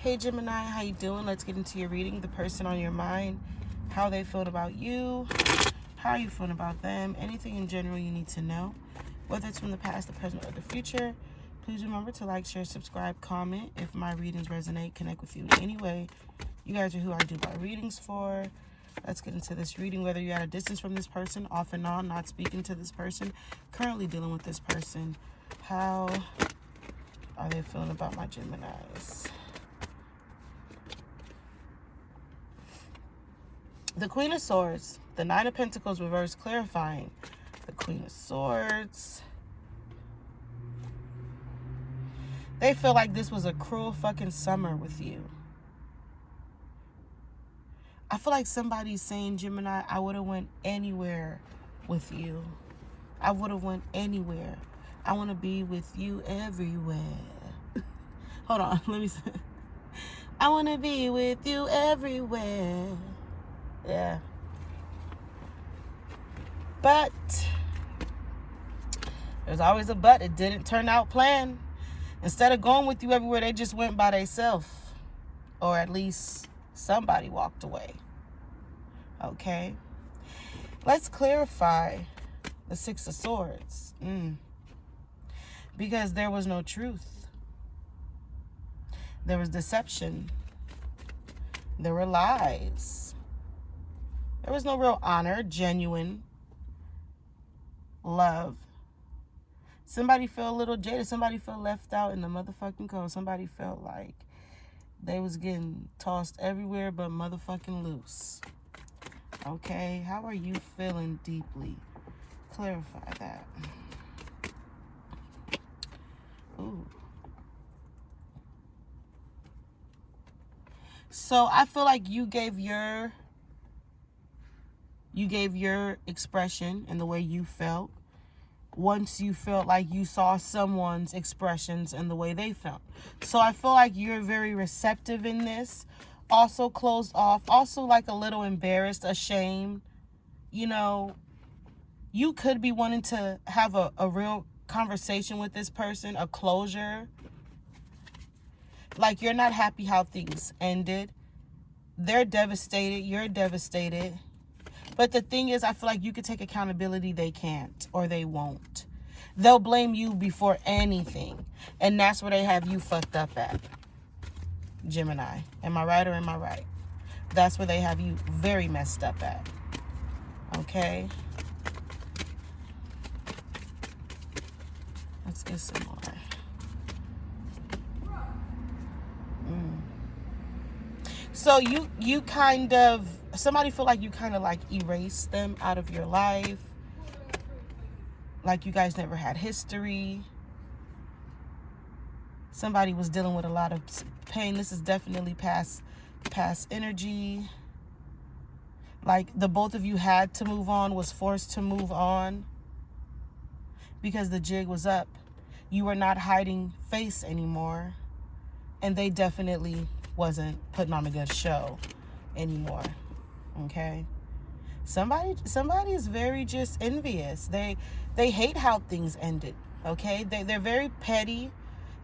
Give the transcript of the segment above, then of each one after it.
Hey Gemini, how you doing? Let's get into your reading. The person on your mind, how they feel about you, how you feeling about them, anything in general you need to know, whether it's from the past, the present, or the future. Please remember to like, share, subscribe, comment. If my readings resonate, connect with you in any way. You guys are who I do my readings for. Let's get into this reading. Whether you're at a distance from this person, off and on, not speaking to this person, currently dealing with this person, how are they feeling about my Geminis? The Queen of Swords, the Nine of Pentacles reverse, clarifying. The Queen of Swords. They feel like this was a cruel fucking summer with you. I feel like somebody's saying, Gemini, I would have went anywhere with you. I would have went anywhere. I want to be with you everywhere. Hold on, let me see. I want to be with you everywhere. Yeah. But there's always a but. It didn't turn out planned. Instead of going with you everywhere, they just went by themselves. Or at least somebody walked away. Okay. Let's clarify the Six of Swords. Because there was no truth. There was deception. There were lies. There was no real honor, genuine love. Somebody felt a little jaded. Somebody felt left out in the motherfucking cold. Somebody felt like they was getting tossed everywhere but motherfucking loose. Okay, how are you feeling deeply? Clarify that. Ooh. So I feel like you gave your expression and the way you felt once you felt like you saw someone's expressions and the way they felt. So I feel like you're very receptive in this. Also closed off. Also like a little embarrassed, ashamed. You know, you could be wanting to have a real conversation with this person, a closure. Like you're not happy how things ended. They're devastated. You're devastated. But the thing is, I feel like you could take accountability. They can't, or they won't. They'll blame you before anything. And that's where they have you fucked up at. Gemini. Am I right or am I right? That's where they have you very messed up at. Okay? Let's get some more. So you kind of, somebody feel like you kind of like erased them out of your life. Like you guys never had history. Somebody was dealing with a lot of pain. This is definitely past energy. Like the both of you had to move on, was forced to move on. Because the jig was up. You were not hiding face anymore. And they definitely wasn't putting on a good show anymore. Okay? Somebody is very just envious. They hate how things ended. Okay? They're very petty.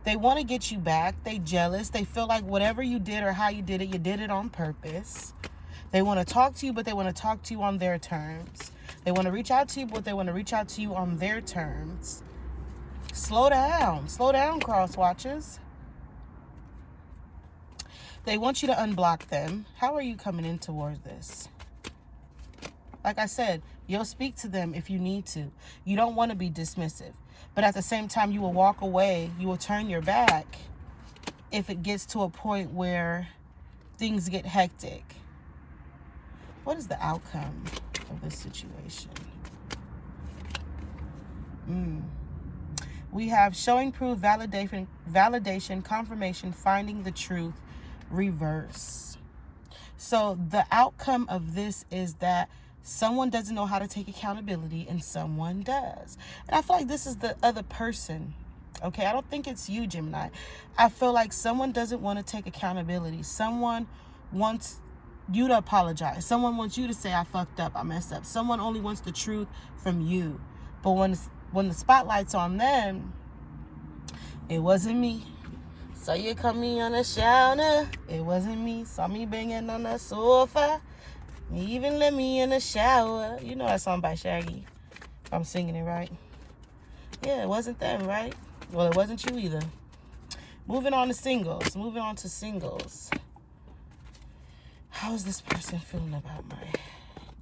They want to get you back. They jealous. They feel like whatever you did or how you did it on purpose. They want to talk to you, but they want to talk to you on their terms. They want to reach out to you, but they want to reach out to you on their terms. Slow down. Slow down, cross watchers. They want you to unblock them. How are you coming in towards this? Like I said, you'll speak to them if you need to. You don't want to be dismissive. But at the same time, you will walk away. You will turn your back if it gets to a point where things get hectic. What is the outcome of this situation? We have showing proof, validation, confirmation, finding the truth, reverse. So the outcome of this is that someone doesn't know how to take accountability and someone does. And I feel like this is the other person. Okay, I don't think it's you, Gemini. I feel like someone doesn't want to take accountability. Someone wants you to apologize. Someone wants you to say, I fucked up, I messed up. Someone only wants the truth from you. But when the spotlight's on them, it wasn't me. So you caught me on the shower. It wasn't me. Saw me banging on the sofa. You even let me in the shower. You know that song by Shaggy. If I'm singing it right. Yeah, it wasn't them, right? Well, it wasn't you either. Moving on to singles. How is this person feeling about my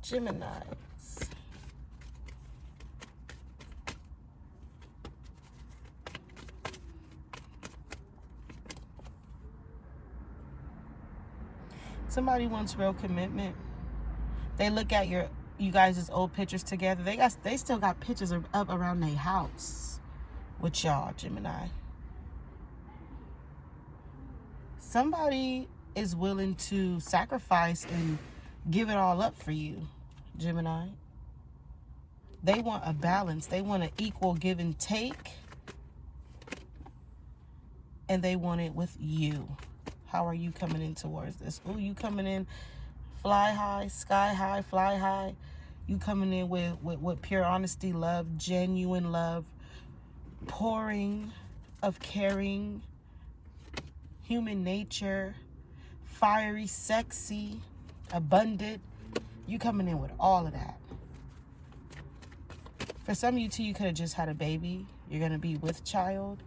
Geminis? Somebody wants real commitment. They look at you guys' old pictures together. They still got pictures up around their house with y'all, Gemini. Somebody is willing to sacrifice and give it all up for you, Gemini. They want a balance. They want an equal give and take. And they want it with you. How are you coming in towards this? Ooh, you coming in fly high, sky high, fly high. You coming in with pure honesty, love, genuine love, pouring of caring, human nature, fiery, sexy, abundant. You coming in with all of that. For some of you too, you could have just had a baby. You're going to be with child.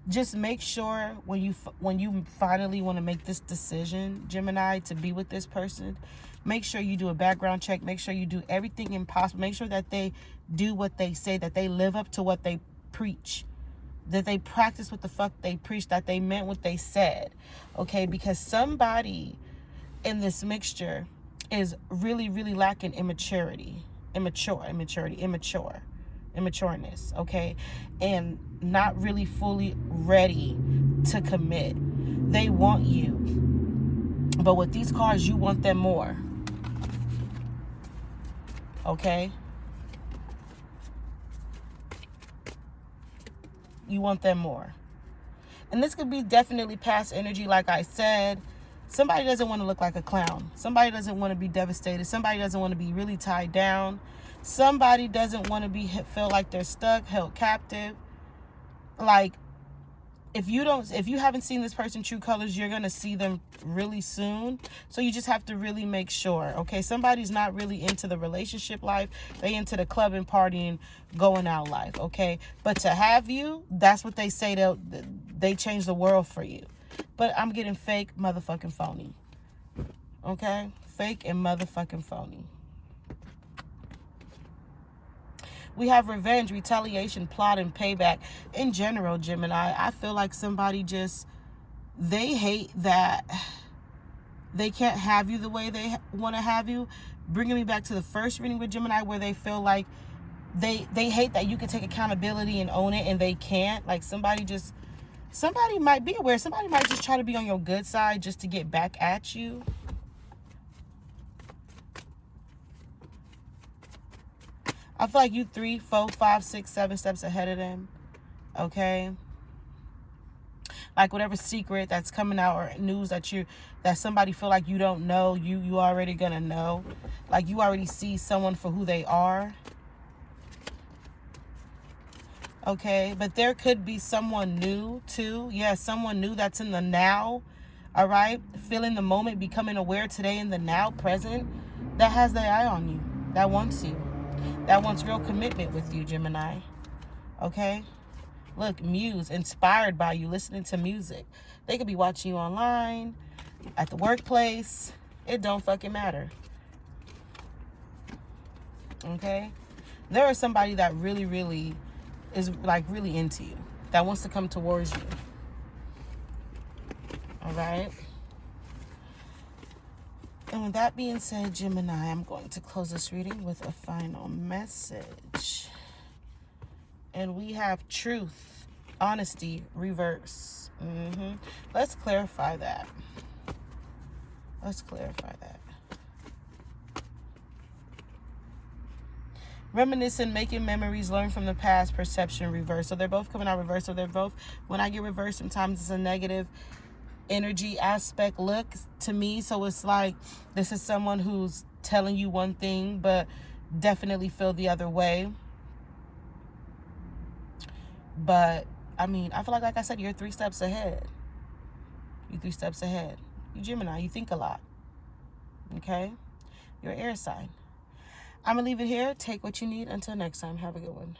Just make sure when you finally want to make this decision, Gemini, to be with this person, make sure you do a background check. Make sure you do everything impossible. Make sure that they do what they say, that they live up to what they preach, that they practice what the fuck they preach, that they meant what they said. Okay, because somebody in this mixture is really, really lacking immatureness, okay, and not really fully ready to commit. They want you, but with these cards, you want them more, okay? You want them more. And this could be definitely past energy, like I said. Somebody doesn't want to look like a clown. Somebody doesn't want to be devastated. Somebody doesn't want to be really tied down. Somebody doesn't want to feel like they're stuck, held captive. Like, if you haven't seen this person true colors, you're going to see them really soon. So you just have to really make sure, okay? Somebody's not really into the relationship life. They into the club and partying, going out life, okay? But to have you, that's what they say. They change the world for you. But I'm getting fake, motherfucking phony. Okay? Fake and motherfucking phony. We have revenge, retaliation, plot, and payback. In general, Gemini, I feel like somebody they hate that they can't have you the way they want to have you. Bringing me back to the first reading with Gemini, where they feel like they hate that you can take accountability and own it, and they can't. Like, somebody might be aware. Somebody might just try to be on your good side just to get back at you. I feel like you 3, 4, 5, 6, 7 steps ahead of them. Okay? Like, whatever secret that's coming out or news that somebody feel like you don't know, you already gonna know. Like, you already see someone for who they are. Okay? But there could be someone new too. Yeah, someone new that's in the now. All right? Feeling the moment, becoming aware today in the now, present. That has their eye on you. That wants you. That wants real commitment with you, Gemini. Okay? Look, muse, inspired by you, listening to music. They could be watching you online, at the workplace. It don't fucking matter. Okay? There is somebody that really, really is, like, really into you. That wants to come towards you. All right? And with that being said, Gemini, I'm going to close this reading with a final message. And we have truth, honesty, reverse. Let's clarify that. Reminiscing, making memories, learn from the past, perception, reverse. So they're both coming out reverse. So they're both, when I get reverse, sometimes it's a negative energy aspect look to me. So it's like this is someone who's telling you one thing but definitely feel the other way. But I mean, I feel like I said, you're 3 steps ahead. You're 3 steps ahead. You Gemini, you think a lot. Okay? You're air sign. I'm going to leave it here. Take what you need. Until next time, have a good one.